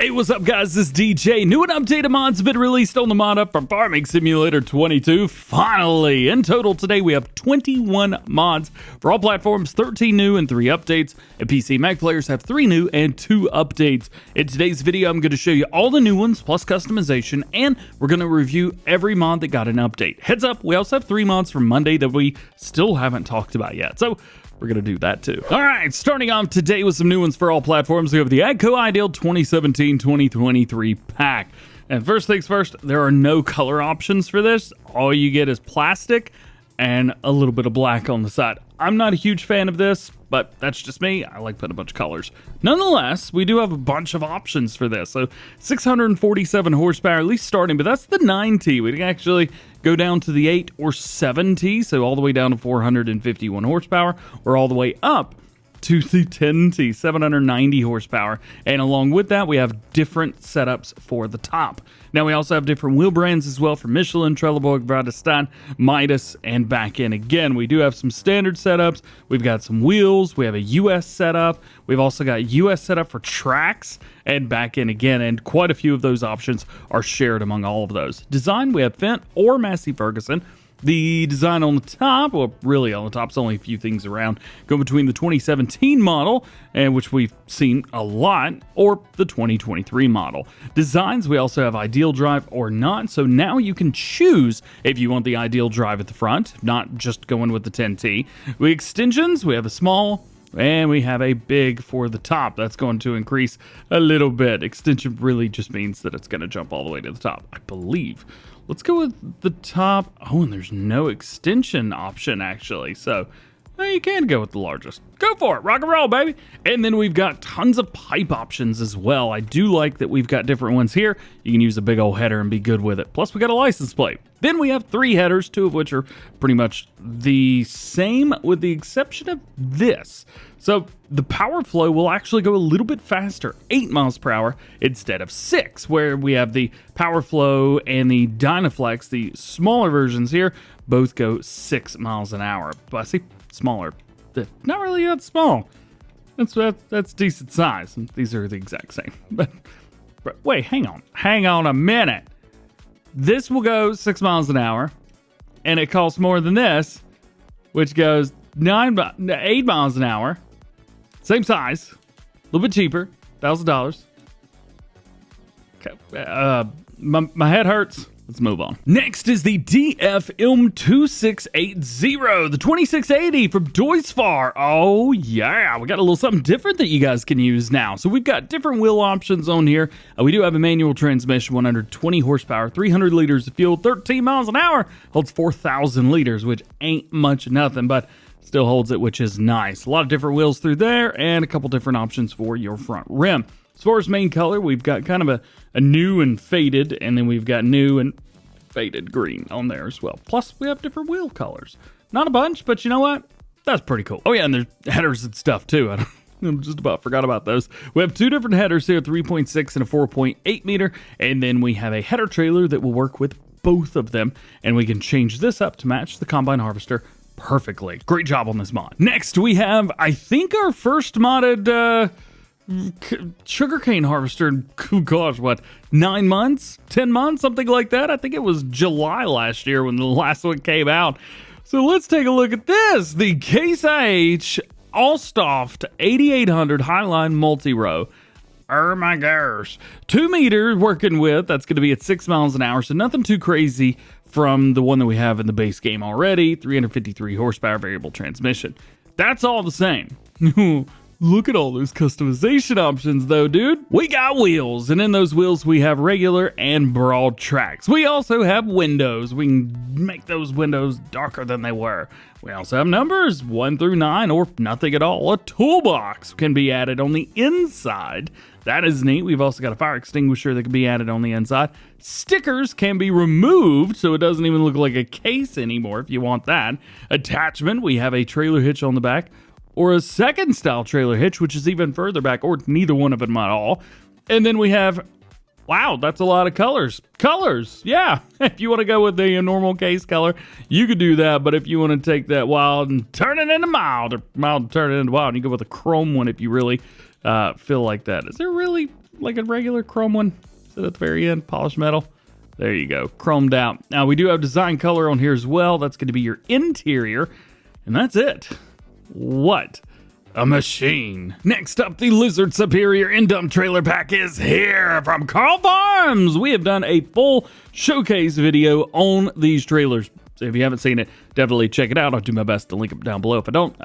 Hey, what's up, guys? This is DJ. New and updated mods have been released on the mod up for Farming Simulator 22. Finally, in total today we have 21 mods for all platforms, 13 new and 3 updates. And PC Mac players have 3 new and 2 updates. In today's video, I'm going to show you all the new ones plus customization, and we're going to review every mod that got an update. Heads up, we also have 3 mods from Monday that we still haven't talked about yet. So we're going to do that too. All right, starting off today with some new ones for all platforms. We have the AGCO Ideal 2017-2023 pack. And first things first, there are no color options for this. All you get is plastic and a little bit of black on the side. I'm not a huge fan of this, but that's just me. I like putting a bunch of colors. Nonetheless, we do have a bunch of options for this. So 647 horsepower, at least starting, but that's the 9T. We can actually go down to the 8 or 7T, so all the way down to 451 horsepower, or all the way up to the 10T, 790 horsepower. And along with that, we have different setups for the top. Now, we also have different wheel brands as well for Michelin, Trelleborg, Vredestein, Midas, and back in again. We do have some standard setups. We've got some wheels. We have a US setup. We've also got US setup for tracks and back in again. And quite a few of those options are shared among all of those. Design, we have Fendt or Massey Ferguson. The design on the top, well, really on the top, is only a few things around. Go between the 2017 model, and which we've seen a lot, or the 2023 model. Designs, we also have ideal drive or not, so now you can choose if you want the ideal drive at the front, not just going with the 10T. Extensions, we have a small, and we have a big for the top. That's going to increase a little bit. Extension really just means that it's going to jump all the way to the top, I believe. Let's go with the top. Oh, and there's no extension option, actually. So, you can go with the largest. Go for it. Rock and roll, baby. And then we've got tons of pipe options as well. I do like that we've got different ones here. You can use a big old header and be good with it. Plus, we got a license plate. Then we have 3 headers, 2 of which are pretty much the same with the exception of this. So the power flow will actually go a little bit faster, 8 miles per hour instead of 6, where we have the power flow and the Dynaflex, the smaller versions here, both go 6 miles an hour. But I see smaller, not really that small. That's decent size. These are the exact same. But wait, hang on a minute. This will go 6 miles an hour, and it costs more than this, which goes 8 miles an hour. Same size, a little bit cheaper, $1,000. Okay, my head hurts. Let's move on. Next is the DFM2680, the 2680 from Deutz-Fahr. Oh yeah, we got a little something different that you guys can use now. So we've got different wheel options on here. We do have a manual transmission, 120 horsepower, 300 liters of fuel, 13 miles an hour, holds 4,000 liters, which ain't much nothing, but still holds it, which is nice. A lot of different wheels through there and a couple different options for your front rim. As far as main color, we've got kind of a new and faded, and then we've got new and faded green on there as well. Plus, we have different wheel colors. Not a bunch, but you know what? That's pretty cool. Oh yeah, and there's headers and stuff too. I just about forgot about those. We have 2 different headers here, 3.6 and a 4.8 meter, and then we have a header trailer that will work with both of them, and we can change this up to match the combine harvester perfectly. Great job on this mod. Next, we have, I think, our first modded sugarcane harvester in, gosh, what, 9 months? 10 months? Something like that? I think it was July last year when the last one came out. So let's take a look at this. The Case IH Allstoft 8800 HighLine multi-row. Oh my gosh. 2 meter working with, that's going to be at 6 miles an hour, so nothing too crazy from the one that we have in the base game already. 353 horsepower variable transmission. That's all the same. Look at all those customization options though, dude. We got wheels, and in those wheels we have regular and broad tracks. We also have windows. We can make those windows darker than they were. We also have numbers 1 through 9 or nothing at all. A toolbox can be added on the inside. That is neat. We've also got a fire extinguisher that can be added on the inside. Stickers can be removed, so it doesn't even look like a case anymore if you want that. Attachment, we have a trailer hitch on the back, or a second style trailer hitch, which is even further back, or neither one of them at all. And then we have, wow, that's a lot of colors. Colors, yeah. If you want to go with the normal case color, you could do that. But if you want to take that wild and turn it into mild, or mild and turn it into wild, you go with a chrome one if you really feel like that. Is there really like a regular chrome one. Sit at the very end, polished metal. There you go, chromed out. Now we do have design color on here as well. That's going to be your interior, and that's it. What a machine. Next up, the Lizard Superior in-dump trailer pack is here from Carl Farms. We have done a full showcase video on these trailers. So if you haven't seen it, definitely check it out. I'll do my best to link it down below. If I don't,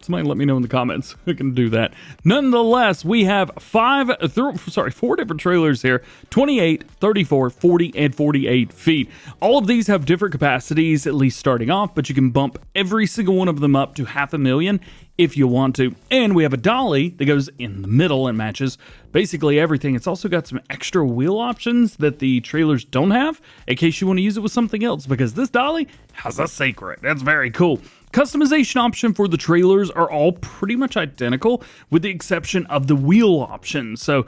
somebody let me know in the comments. I can do that. Nonetheless, we have 4 different trailers here, 28, 34, 40, and 48 feet. All of these have different capacities, at least starting off, but you can bump every single one of them up to 500,000 if you want to. And we have a dolly that goes in the middle and matches basically everything. It's also got some extra wheel options that the trailers don't have in case you want to use it with something else, because this dolly has a secret. That's very cool. Customization option for the trailers are all pretty much identical with the exception of the wheel options. So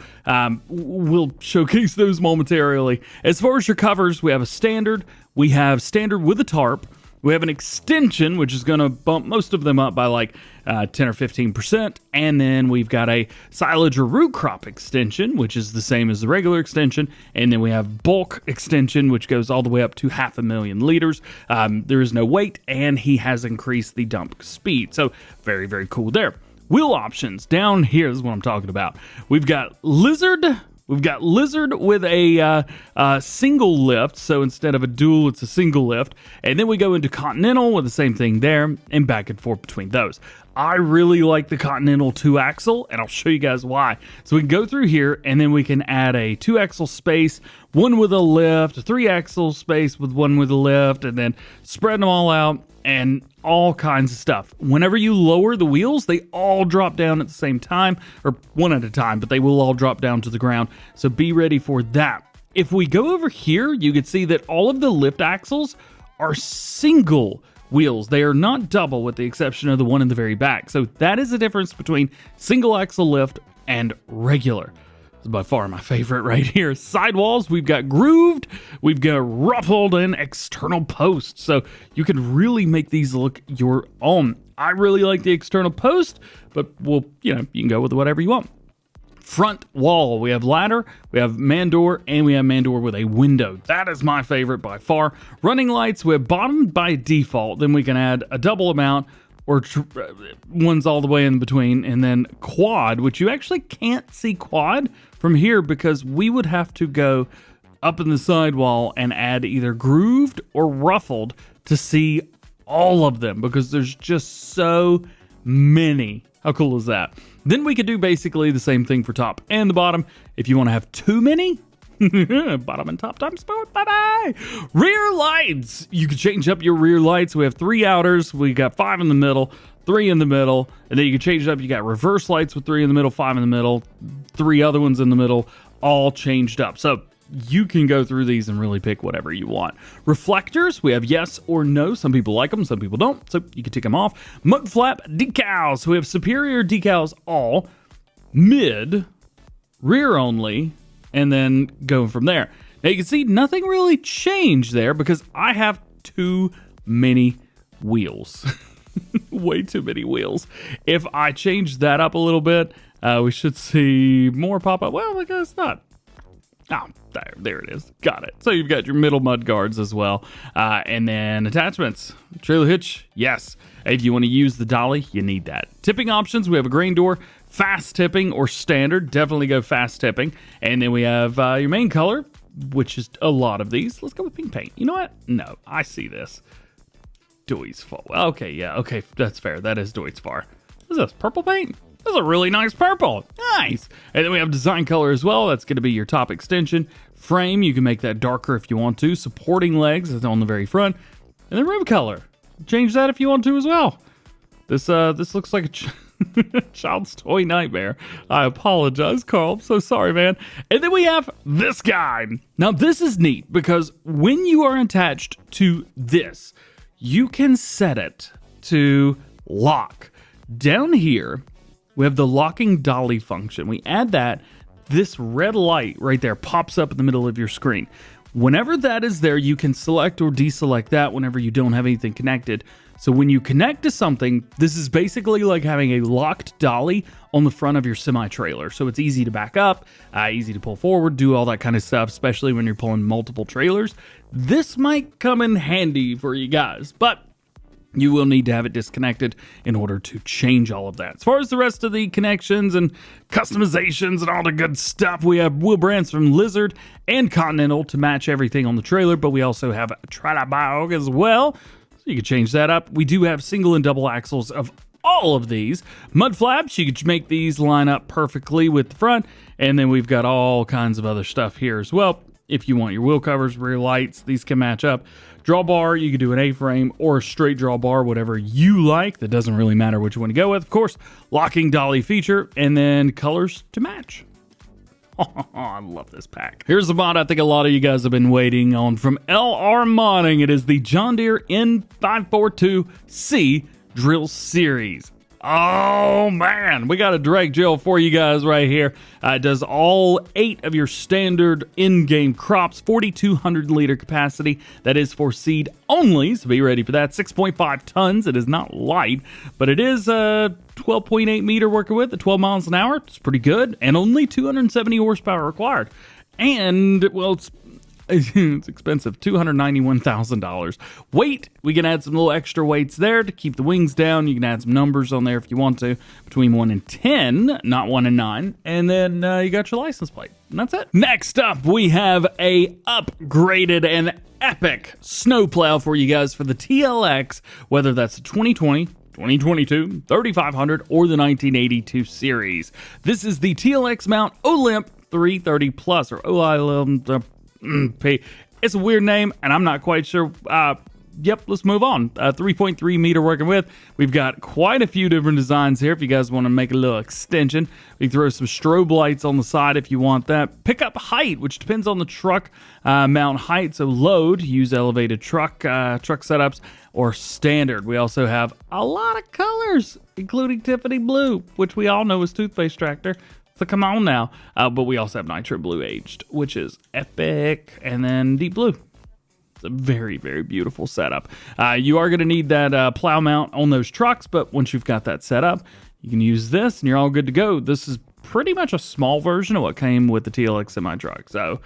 we'll showcase those momentarily. As far as your covers, we have a standard. We have standard with a tarp. We have an extension, which is going to bump most of them up by like 10 or 15%. And then we've got a silage or root crop extension, which is the same as the regular extension. And then we have bulk extension, which goes all the way up to 500,000 liters. There is no weight, and he has increased the dump speed. So very, very cool there. Wheel options down here is what I'm talking about. We've got Lizard. We've got Lizard with a single lift, so instead of a dual, it's a single lift. And then we go into Continental with the same thing there, and back and forth between those. I really like the Continental 2-axle, and I'll show you guys why. So we can go through here, and then we can add a 2-axle space, one with a lift, a 3-axle space with one with a lift, and then spread them all out, and all kinds of stuff. Whenever you lower the wheels, they all drop down at the same time, or one at a time, but they will all drop down to the ground. So be ready for that. If we go over here, you can see that all of the lift axles are single wheels. They are not double, with the exception of the one in the very back. So that is the difference between single axle lift and regular. This is by far my favorite right here. Sidewalls, we've got grooved, we've got ruffled, and external posts. So you can really make these look your own. I really like the external post, but you can go with whatever you want. Front wall, we have ladder, we have man door, and we have man door with a window. That is my favorite by far. Running lights, we have bottom by default. Then we can add a double amount, or ones all the way in between, and then quad, which you actually can't see quad from here because we would have to go up in the sidewall and add either grooved or ruffled to see all of them, because there's just so many. How cool is that? Then we could do basically the same thing for top and the bottom. If you want to have too many, bottom and top times both. Bye-bye. Rear lights. You can change up your rear lights. We have 3 outers. We got 5 in the middle, 3 in the middle, and then you can change it up. You got reverse lights with 3 in the middle, 5 in the middle, 3 other ones in the middle, all changed up. So you can go through these and really pick whatever you want. Reflectors, we have yes or no. Some people like them, some people don't, so you can take them off. Mud flap decals. So we have superior decals all, mid, rear only, and then go from there. Now you can see nothing really changed there because I have too many wheels. Way too many wheels. If I change that up a little bit, we should see more pop up. Well, I guess not. Oh, there it is. Got it. So you've got your middle mud guards as well. And then attachments. Trailer hitch, yes. If you want to use the dolly, you need that. Tipping options, we have a grain door, fast tipping or standard. Definitely go fast tipping. And then we have your main color, which is a lot of these. Let's go with pink paint. You know what? No, I see this. Deutz Far. Okay, yeah, okay, that's fair. That is Deutz Far. What is this, purple paint? That's a really nice purple. Nice. And then we have design color as well. That's going to be your top extension. Frame, you can make that darker if you want to. Supporting legs is on the very front. And then rim color. Change that if you want to as well. This looks like a child's toy nightmare. I apologize, Carl. I'm so sorry, man. And then we have this guy. Now, this is neat because when you are attached to this, you can set it to lock. Down here, we have the locking dolly function. We add that, this red light right there pops up in the middle of your screen. Whenever that is there, you can select or deselect that whenever you don't have anything connected. So when you connect to something, this is basically like having a locked dolly on the front of your semi-trailer. So it's easy to back up, easy to pull forward, do all that kind of stuff, especially when you're pulling multiple trailers. This might come in handy for you guys, but you will need to have it disconnected in order to change all of that. As far as the rest of the connections and customizations and all the good stuff, we have wheel brands from Lizard and Continental to match everything on the trailer, but we also have Trelleborg as well, so you can change that up. We do have single and double axles of all of these. Mud flaps, you can make these line up perfectly with the front, and then we've got all kinds of other stuff here as well. If you want your wheel covers, rear lights, these can match up. Drawbar, you can do an A-frame or a straight drawbar, whatever you like. That doesn't really matter which one to go with. Of course, locking dolly feature, and then colors to match. Oh, I love this pack. Here's the mod I think a lot of you guys have been waiting on from LR Modding. It is the John Deere N542C Drill Series. Oh man, we got a direct drill for you guys right here. It does all 8 of your standard in-game crops, 4,200 liter capacity. That is for seed only, so be ready for that. 6.5 tons. It is not light, but it is 12.8 meter working with at 12 miles an hour. It's pretty good, and only 270 horsepower required. And well, it's expensive, $291,000. Weight, we can add some little extra weights there to keep the wings down. You can add some numbers on there if you want to, between 1 and 10, not 1 and 9. And then you got your license plate, and that's it. Next up, we have a upgraded and epic snowplow for you guys for the TLX, whether that's the 2020, 2022, 3500, or the 1982 series. This is the TLX Mount OLIMP 330 Plus, or OLIMP. It's a weird name, and I'm not quite sure. Yep, let's move on. 3.3 meter working with. We've got quite a few different designs here if you guys want to make a little extension. We can throw some strobe lights on the side if you want that. Pickup height, which depends on the truck mount height. So load, use elevated truck setups, or standard. We also have a lot of colors, including Tiffany Blue, which we all know is Toothpaste Tractor. So come on now. But we also have Nitro Blue aged, which is epic. And then Deep Blue. It's a very, very beautiful setup. You are going to need that plow mount on those trucks, but once you've got that set up, you can use this and you're all good to go. This is pretty much a small version of what came with the TLX semi-truck. So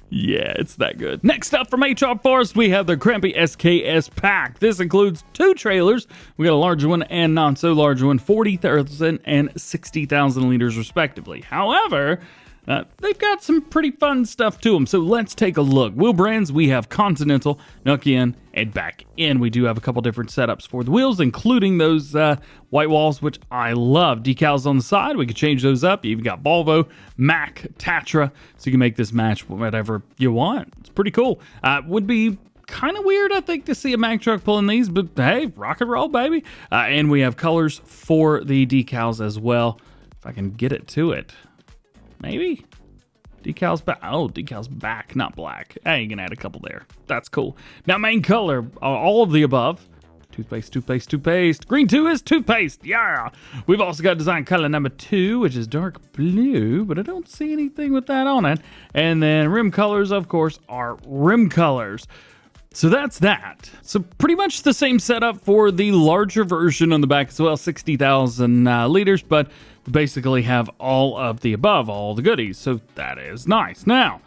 yeah, it's that good. Next up from H.R. Forest, we have the Krampe SKS Pack. This includes 2 trailers. We got a larger one and not so large one, 40,000 and 60,000 liters respectively. However, they've got some pretty fun stuff to them, so let's take a look. Wheel brands, we have Continental, Nokian, and back in. We do have a couple different setups for the wheels, including those white walls, which I love. Decals on the side, we can change those up. You've got Volvo, Mack, Tatra, so you can make this match whatever you want. It's pretty cool. Would be kind of weird, I think, to see a Mack truck pulling these, but hey, rock and roll, baby. And we have colors for the decals as well. If I can get it to it. Maybe decals back. Oh, decals back, not black. Hey, you can add a couple there. That's cool. Now, main color, all of the above. Toothpaste, toothpaste, toothpaste. Green 2 is toothpaste. Yeah. We've also got design color number 2, which is dark blue, but I don't see anything with that on it. And then rim colors, of course, are rim colors. So that's that. So pretty much the same setup for the larger version on the back as well, 60,000 liters, but basically have all of the above, all the goodies. So that is nice. Now,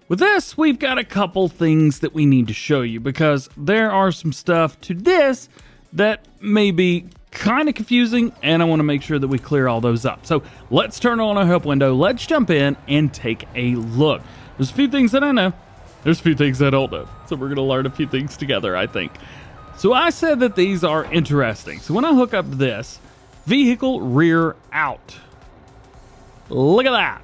with this, we've got a couple things that we need to show you because there are some stuff to this that may be kind of confusing, and I want to make sure that we clear all those up. So let's turn on our help window. Let's jump in and take a look. There's a few things that I know. There's a few things I don't know. So we're going to learn a few things together, I think. So I said that these are interesting. So when I hook up this, vehicle rear out. Look at that.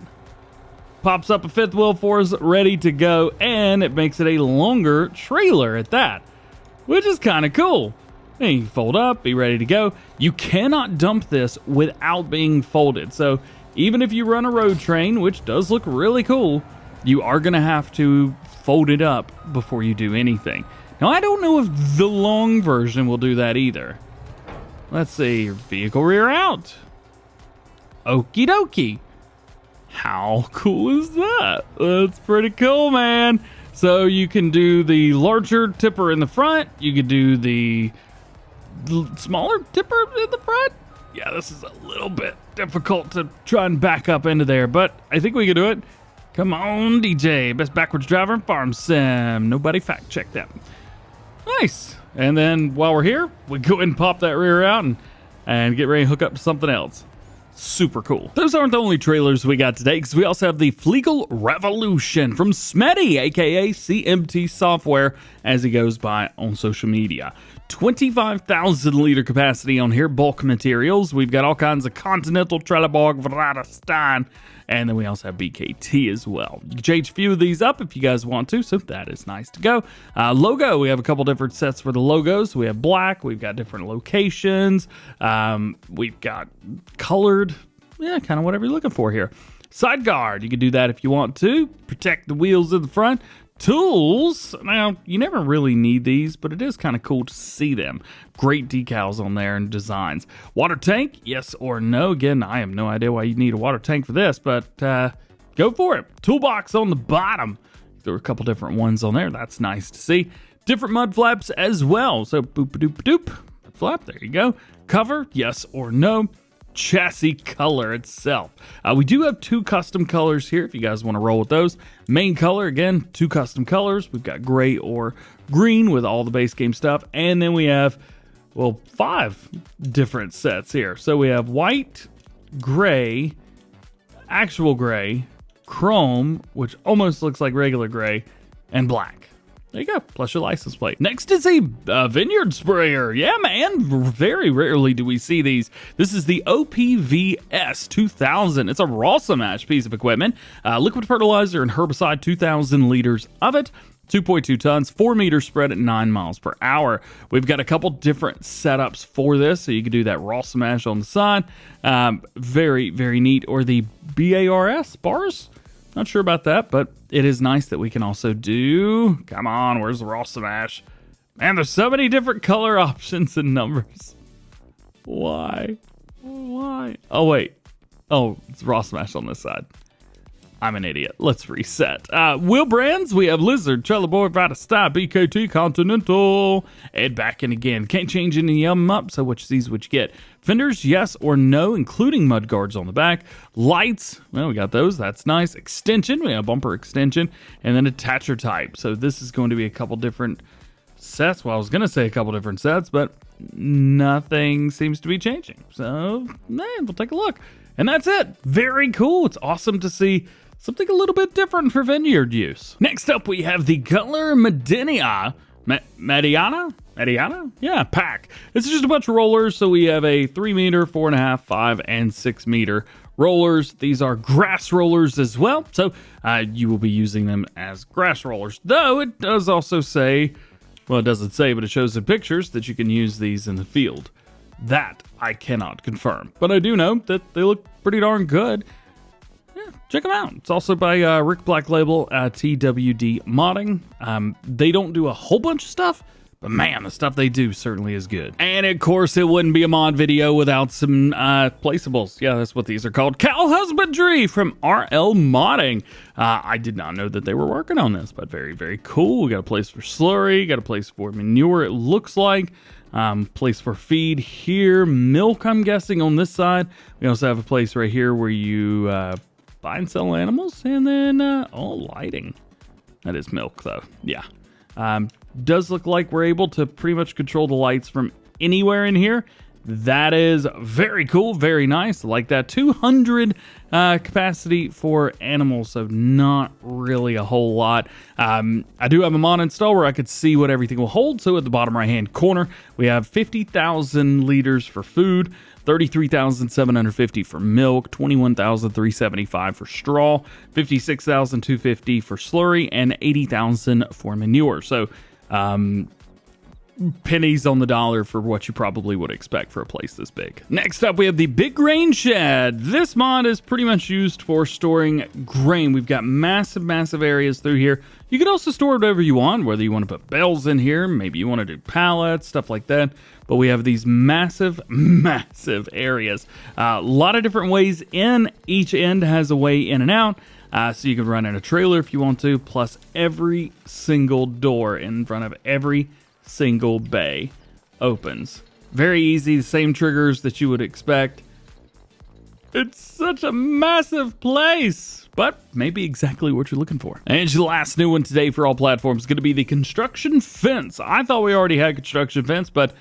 Pops up a 5th wheel for us, ready to go, and it makes it a longer trailer at that, which is kind of cool. And you fold up, be ready to go. You cannot dump this without being folded. So even if you run a road train, which does look really cool, you are going to have to fold it up before you do anything. Now, I don't know if the long version will do that either. Let's see, vehicle rear out. Okie dokie. How cool is that? That's pretty cool, man. So you can do the larger tipper in the front. You could do the smaller tipper in the front. Yeah, this is a little bit difficult to try and back up into there, but I think we can do it. Come on, DJ, best backwards driver in farm sim. Nobody fact check that. Nice. And then while we're here, we go ahead and pop that rear out and get ready to hook up to something else. Super cool. Those aren't the only trailers we got today, because we also have the Fliegl Revolution from Smetty, aka CMT Software, as he goes by on social media. 25,000 liter capacity on here, bulk materials. We've got all kinds of Continental, Trelleborg, Vredestein, and then we also have BKT as well. You can change a few of these up if you guys want to, so that is nice to go. Logo, we have a couple different sets for the logos. We have black, we've got different locations, we've got colored, yeah, kind of whatever you're looking for here. Side guard, you can do that if you want to. Protect the wheels in the front. Tools, now you never really need these, but it is kind of cool to see them. Great decals on there and designs. Water tank, yes or no? Again, I have no idea why you need a water tank for this, but go for it. Toolbox on the bottom. There were a couple different ones on there. That's nice to see. Different mud flaps as well. So boop-a-doop-a-doop. Mud flap, there you go. Cover, yes or no? Chassis color itself. We do have 2 custom colors here if you guys want to roll with those. Main color, again, 2 custom colors. We've got gray or green with all the base game stuff. And then we have, well, 5 different sets here. So we have white, gray, actual gray, chrome, which almost looks like regular gray, and black. There you go, plus your license plate. Next is a vineyard sprayer. Yeah, man, very rarely do we see these. This is the OPVS 2000. It's a raw-match piece of equipment. Liquid fertilizer and herbicide, 2,000 liters of it. 2.2 tons, 4 meter spread at 9 miles per hour. We've got a couple different setups for this, so you can do that raw smash on the side. Very, very neat. Or the BARS, bars? Not sure about that, but it is nice that we can also do... Come on, where's the raw smash? Man, there's so many different color options and numbers. Why? Why? Oh, wait. Oh, it's raw smash on this side. I'm an idiot. Let's reset. Wheel brands, we have Lizard, Trelleborg, Vredestein, BKT, Continental, and back in again. Can't change any of them up, so what you see is what you get. Fenders, yes or no, including mud guards on the back. Lights, well, we got those. That's nice. Extension, we have bumper extension, and then attacher type. So this is going to be a couple different sets. Well, I was going to say a couple different sets, but nothing seems to be changing. So, man, we'll take a look. And that's it. Very cool. It's awesome to see something a little bit different for vineyard use. Next up, we have the Güttler Mediana? Yeah, pack. It's just a bunch of rollers. So we have a 3 meter, 4.5, 5, and 6 meter rollers. These are grass rollers as well. So you will be using them as grass rollers. Though it does also say, well, it doesn't say, but it shows in pictures that you can use these in the field. That I cannot confirm, but I do know that they look pretty darn good. Yeah, check them out. It's also by Rick Black Label, TWD Modding. They don't do a whole bunch of stuff, but man, the stuff they do certainly is good. And of course, it wouldn't be a mod video without some placeables. Yeah, that's what these are called. Cow Husbandry from RL Modding. I did not know that they were working on this, but very, very cool. We got a place for slurry, got a place for manure, it looks like. Place for feed here. Milk, I'm guessing, on this side. We also have a place right here where you buy and sell animals. And then, lighting. That is milk, though. Yeah. Does look like we're able to pretty much control the lights from anywhere in here. That is very cool, very nice. I like that. 200 capacity for animals, so not really a whole lot. I do have a mod install where I could see what everything will hold. So at the bottom right-hand corner, we have 50,000 liters for food, 33,750 for milk, 21,375 for straw, 56,250 for slurry, and 80,000 for manure. So, pennies on the dollar for what you probably would expect for a place this big. Next up, we have the Big Grain Shed. This mod is pretty much used for storing grain. We've got massive areas through here. You can also store whatever you want, whether you want to put bales in here, maybe you want to do pallets, stuff like that. But we have these massive areas. A lot of different ways in. Each end has a way in and out. so you can run in a trailer if you want to, plus every single door in front of every single bay opens. Very easy, the same triggers that you would expect. It's such a massive place, but maybe exactly what you're looking for. And the last new one today for all platforms is going to be the construction fence. I thought we already had construction fence, but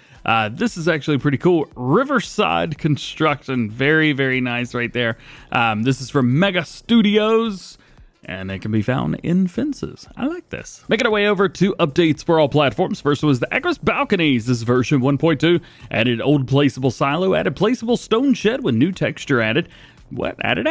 this is actually pretty cool. Riverside Construction, very, very nice right there. This is from Mega Studios, and it can be found in fences. I like this. Making our way over to updates for all platforms. First was the Agres Balconies. This is version 1.2. Added old placeable silo, added placeable stone shed with new texture added. What? Added?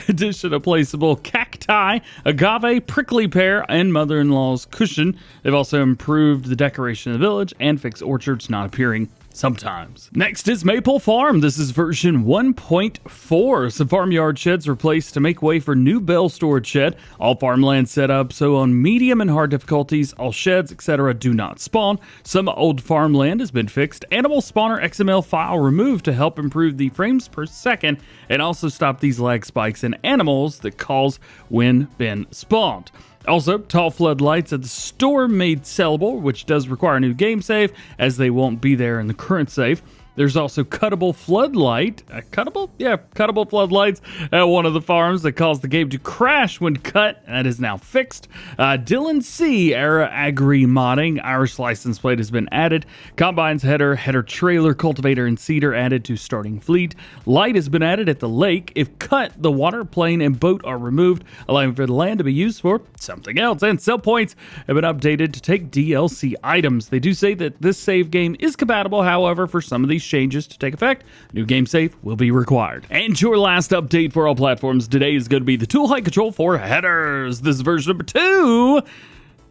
Addition of placeable cacti, agave, prickly pear, and mother-in-law's cushion. They've also improved the decoration of the village and fixed orchards not appearing sometimes. Next is Maypole Farm. This is version 1.4. Some farmyard sheds replaced to make way for new bale storage shed. All farmland set up so on medium and hard difficulties, all sheds, etc. do not spawn. Some old farmland has been fixed. Animal spawner XML file removed to help improve the frames per second and also stop these lag spikes in animals that cause when been spawned. Also, tall floodlights at the store made sellable, which does require a new game save, as they won't be there in the current save. There's also cuttable floodlight, cuttable floodlights at one of the farms that caused the game to crash when cut. That is now fixed. Dylan C. era Agri modding, Irish license plate has been added. Combines header trailer, cultivator, and seeder added to starting fleet. Light has been added at the lake. If cut, the water, plane, and boat are removed, allowing for the land to be used for something else. And sell points have been updated to take DLC items. They do say that this save game is compatible, however, for some of these changes to take effect, new game save will be required. And your last update for all platforms today is going to be the tool height control for headers. This is version number 2.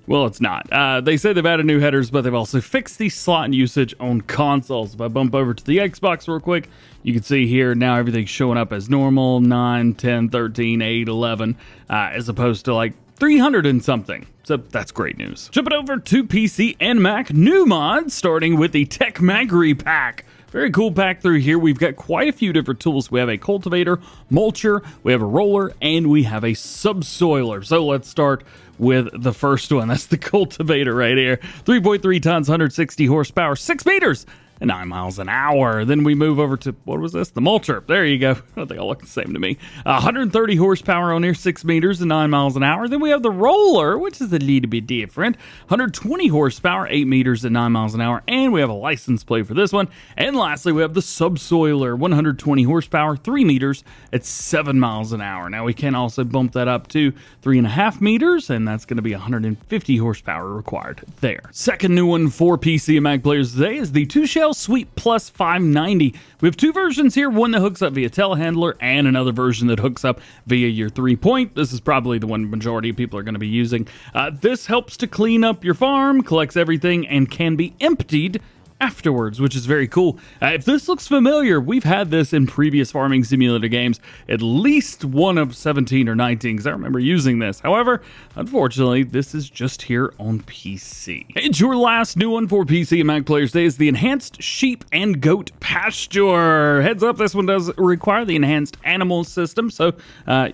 Well, it's not. They say they've added new headers, but they've also fixed the slot and usage on consoles. If I bump over to the Xbox real quick, you can see here now everything's showing up as normal, 9, 10, 13, 8, 11, as opposed to like 300 and something. So that's great news. Jumping over to PC and Mac, new mods, starting with the Techmagri Pack. Very cool pack through here. We've got quite a few different tools. We have a cultivator, mulcher, we have a roller, and we have a subsoiler. So let's start with the first one. That's the cultivator right here. 3.3 tons, 160 horsepower, 6 meters, and 9 miles an hour. Then we move over to, what was this? The mulcher. There you go. They all look the same to me. 130 horsepower on here, 6 meters and 9 miles an hour. Then we have the roller, which is a little bit different. 120 horsepower, 8 meters and 9 miles an hour. And we have a license plate for this one. And lastly, we have the subsoiler, 120 horsepower, 3 meters at 7 miles an hour. Now we can also bump that up to 3.5 meters, and that's going to be 150 horsepower required there. Second new one for PC and Mac players today is the Tuchel-Sweep PLUS 590. We have two versions here, one that hooks up via telehandler and another version that hooks up via your 3-point. This is probably the one majority of people are going to be using. This helps to clean up your farm, collects everything, and can be emptied afterwards, which is very cool. If this looks familiar, we've had this in previous farming simulator games, at least one of 17 or 19, because I remember using this. However, unfortunately, this is just here on PC. And your last new one for PC and Mac players today is the Enhanced Sheep and Goat Pasture. Heads up, this one does require the Enhanced Animal System, so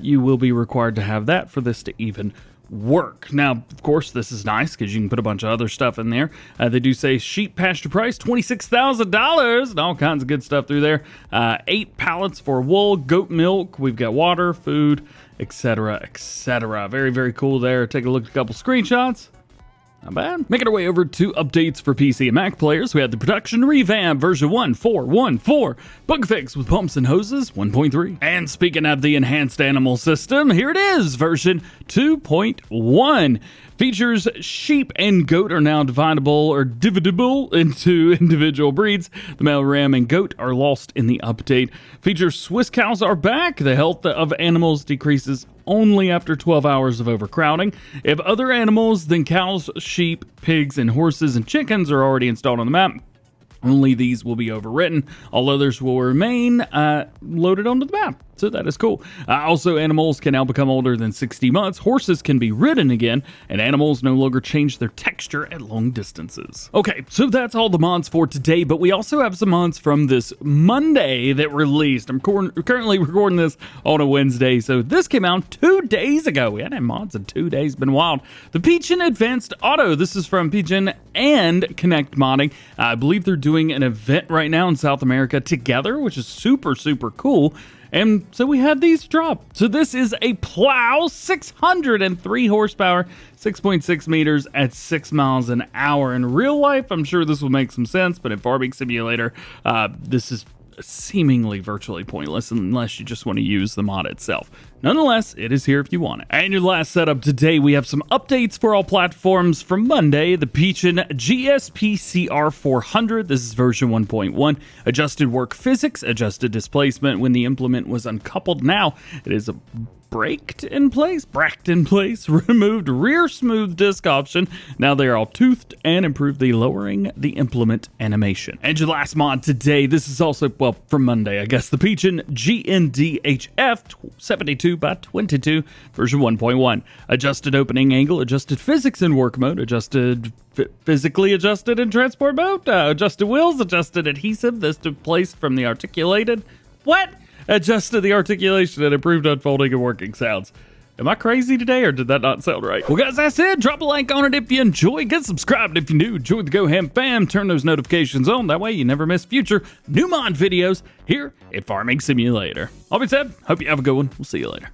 you will be required to have that for this to even work. Now, of course, this is nice because you can put a bunch of other stuff in there. They do say sheep pasture price $26,000 and all kinds of good stuff through there. 8 pallets for wool, goat milk. We've got water, food, etc., etc. Very, very cool there. Take a look at a couple screenshots. Not bad. Making our way over to updates for PC and Mac players. We have the production revamp version 1.4.1.4. Bug fix with pumps and hoses 1.3. And speaking of the enhanced animal system, here it is, version 2.1. Features sheep and goat are now dividable or dividable into individual breeds. The male ram and goat are lost in the update. Features Swiss cows are back. The health of animals decreases only after 12 hours of overcrowding. If other animals than cows, sheep, pigs, and horses and chickens are already installed on the map, Only these will be overwritten. All others will remain loaded onto the map. So that is cool. Also, animals can now become older than 60 months. Horses can be ridden again, and animals no longer change their texture at long distances. Okay, so that's all the mods for today, but we also have some mods from this Monday that released. I'm currently recording this on a Wednesday, so this came out 2 days ago. We hadn't had mods in 2 days. Been wild. The Piccin Advanced Auto. This is from Piccin and Connect Modding. I believe they're doing an event right now in South America together, which is super, super cool. And so we had these drop. So this is a Plow, 603 horsepower, 6.6 meters at 6 miles an hour. In real life, I'm sure this will make some sense, but in Farming Simulator, this is seemingly virtually pointless unless you just want to use the mod itself. Nonetheless, it is here if you want it. And your last setup today, we have some updates for all platforms from Monday. The Piccin GSPCR 400, this is version 1.1. Adjusted work physics, adjusted displacement when the implement was uncoupled. Now it is bracked in place, removed rear smooth disc option. Now they are all toothed and improved the lowering the implement animation. And your last mod today, this is also, well, from Monday, I guess, the Piccin GNDHF 72x22 version 1.1. Adjusted opening angle, adjusted physics in work mode, adjusted physically adjusted in transport mode, adjusted wheels, adjusted adhesive, this displaced from the articulated. What? Adjusted the articulation and improved unfolding and working sounds. Am I crazy today, or did that not sound right? Well, guys, that's it. Drop a like on it if you enjoy. Get subscribed if you're new. Join the GoHam fam. Turn those notifications on. That way you never miss future new mod videos here at Farming Simulator. All being said, hope you have a good one. We'll see you later.